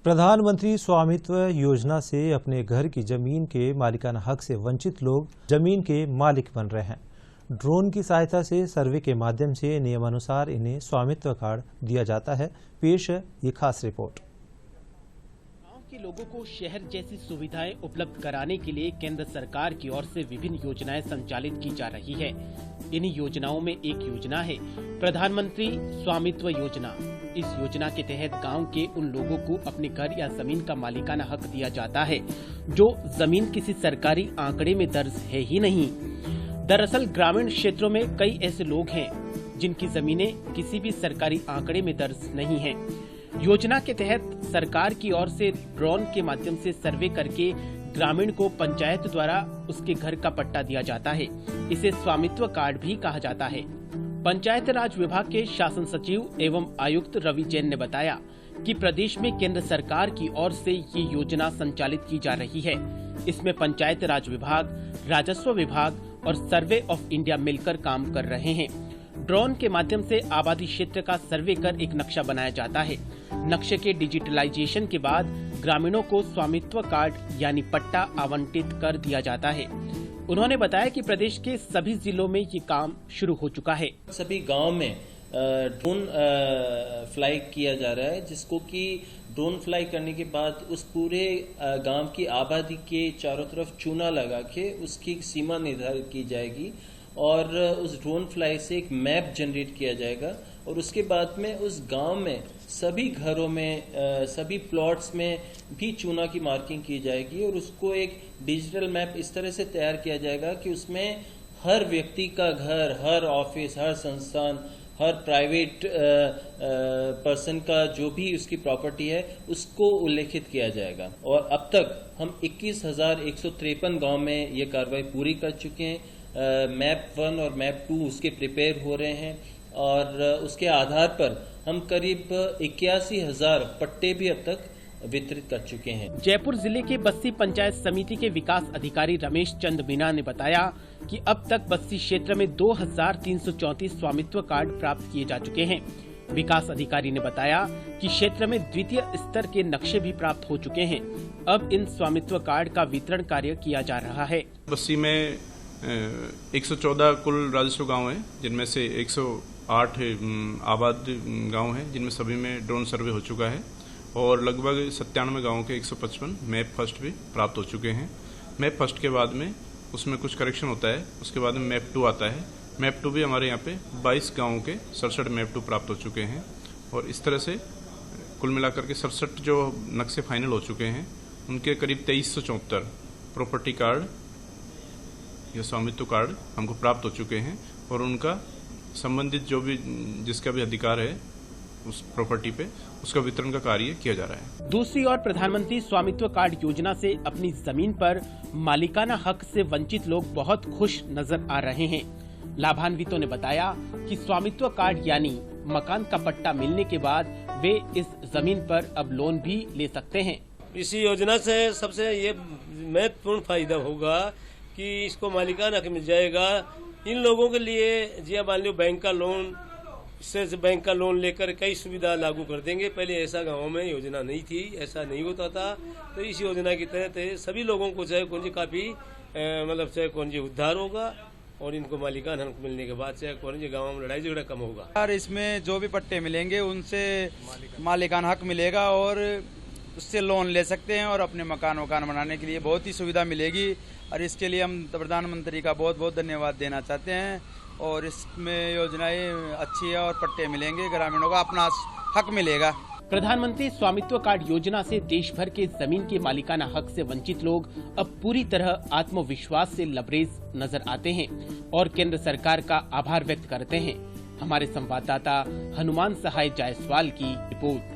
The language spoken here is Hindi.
प्रधानमंत्री स्वामित्व योजना से अपने घर की जमीन के मालिकाना हक से वंचित लोग जमीन के मालिक बन रहे हैं। ड्रोन की सहायता से सर्वे के माध्यम से नियमानुसार इन्हें स्वामित्व कार्ड दिया जाता है। पेश है ये खास रिपोर्ट। गांव के लोगों को शहर जैसी सुविधाएं उपलब्ध कराने के लिए केंद्र सरकार की ओर से विभिन्न योजनाएं संचालित की जा रही है। इन्हीं योजनाओं में एक योजना है प्रधानमंत्री स्वामित्व योजना। इस योजना के तहत गांव के उन लोगों को अपने घर या जमीन का मालिकाना हक दिया जाता है जो जमीन किसी सरकारी आंकड़े में दर्ज है ही नहीं। दरअसल ग्रामीण क्षेत्रों में कई ऐसे लोग हैं जिनकी जमीनें किसी भी सरकारी आंकड़े में दर्ज नहीं हैं। योजना के तहत सरकार की ओर से ड्रोन के माध्यम से सर्वे करके ग्रामीण को पंचायत द्वारा उसके घर का पट्टा दिया जाता है। इसे स्वामित्व कार्ड भी कहा जाता है। पंचायत राज विभाग के शासन सचिव एवं आयुक्त रवि जैन ने बताया कि प्रदेश में केंद्र सरकार की ओर से ये योजना संचालित की जा रही है। इसमें पंचायत राज विभाग, राजस्व विभाग और सर्वे ऑफ इंडिया मिलकर काम कर रहे हैं। ड्रोन के माध्यम से आबादी क्षेत्र का सर्वे कर एक नक्शा बनाया जाता है। नक्शे के डिजिटलाइजेशन के बाद ग्रामीणों को स्वामित्व कार्ड यानी पट्टा आवंटित कर दिया जाता है। उन्होंने बताया कि प्रदेश के सभी जिलों में ये काम शुरू हो चुका है। सभी गांव में ड्रोन फ्लाई किया जा रहा है, जिसको कि ड्रोन फ्लाई करने के बाद उस पूरे गांव की आबादी के चारों तरफ चूना लगा के उसकी सीमा निर्धारित की जाएगी और उस ड्रोन फ्लाई से एक मैप जनरेट किया जाएगा और उसके बाद में उस गांव में सभी घरों में सभी प्लॉट्स में भी चूना की मार्किंग की जाएगी और उसको एक डिजिटल मैप इस तरह से तैयार किया जाएगा कि उसमें हर व्यक्ति का घर, हर ऑफिस, हर संस्थान, हर प्राइवेट पर्सन का जो भी उसकी प्रॉपर्टी है उसको उल्लेखित किया जाएगा। और अब तक हम 21,153 गांव में ये कार्रवाई पूरी कर चुके हैं। मैप 1 और मैप 2 उसके प्रिपेयर हो रहे हैं और उसके आधार पर हम करीब 81,000 पट्टे भी अब तक वितरित कर चुके हैं। जयपुर जिले के बस्सी पंचायत समिति के विकास अधिकारी रमेश चंद मीना ने बताया कि अब तक बस्सी क्षेत्र में 2,334 स्वामित्व कार्ड प्राप्त किए जा चुके हैं। विकास अधिकारी ने बताया कि क्षेत्र में द्वितीय स्तर के नक्शे भी प्राप्त हो चुके हैं। अब इन स्वामित्व कार्ड का वितरण कार्य किया जा रहा है। बस्सी में 114 कुल राजस्व गांव हैं, जिनमें से 108 आबाद गांव हैं, जिनमें सभी में ड्रोन सर्वे हो चुका है और लगभग 97 गांवों के 155 मैप फर्स्ट भी प्राप्त हो चुके हैं। मैप फर्स्ट के बाद में उसमें कुछ करेक्शन होता है, उसके बाद में मैप 2 आता है। मैप 2 भी हमारे यहाँ पे 22 गांवों के 67 मैप 2 प्राप्त हो चुके हैं और इस तरह से कुल मिलाकर के 67 जो नक्शे फाइनल हो चुके हैं उनके करीब 2374 प्रॉपर्टी कार्ड या स्वामित्व कार्ड हमको प्राप्त हो चुके हैं और उनका संबंधित जो भी जिसका भी अधिकार है उस प्रॉपर्टी पे उसका वितरण का कार्य किया जा रहा है। दूसरी ओर प्रधानमंत्री स्वामित्व कार्ड योजना से अपनी जमीन पर मालिकाना हक से वंचित लोग बहुत खुश नजर आ रहे हैं। लाभान्वितों ने बताया कि स्वामित्व कार्ड यानी मकान का पट्टा मिलने के बाद वे इस जमीन पर अब लोन भी ले सकते हैं। इस योजना से सबसे ये महत्वपूर्ण फायदा होगा कि इसको मालिकाना हक मिल जाएगा। इन लोगों के लिए जी मान लो बैंक का लोन, इससे बैंक का लोन लेकर कई सुविधा लागू कर देंगे। पहले ऐसा गांव में योजना नहीं थी, ऐसा नहीं होता था। तो इस योजना के तहत सभी लोगों को चाहे कौन जी काफी मतलब चाहे कौन जी उद्धार होगा और इनको मालिकाना हक मिलने के बाद चाहे कौन जी गाँव में लड़ाई झगड़ा कम होगा। और इसमें जो भी पट्टे मिलेंगे उनसे मालिकाना हक मिलेगा और उससे लोन ले सकते हैं और अपने मकान बनाने के लिए बहुत ही सुविधा मिलेगी और इसके लिए हम प्रधानमंत्री का बहुत बहुत धन्यवाद देना चाहते हैं। और इसमें योजनाएं अच्छी है और पट्टे मिलेंगे, ग्रामीणों का अपना हक मिलेगा। प्रधानमंत्री स्वामित्व कार्ड योजना से देश भर के जमीन के मालिकाना हक से वंचित लोग अब पूरी तरह आत्मविश्वास से लबरेज नजर आते हैं और केंद्र सरकार का आभार व्यक्त करते हैं। हमारे संवाददाता हनुमान सहाय जायसवाल की रिपोर्ट।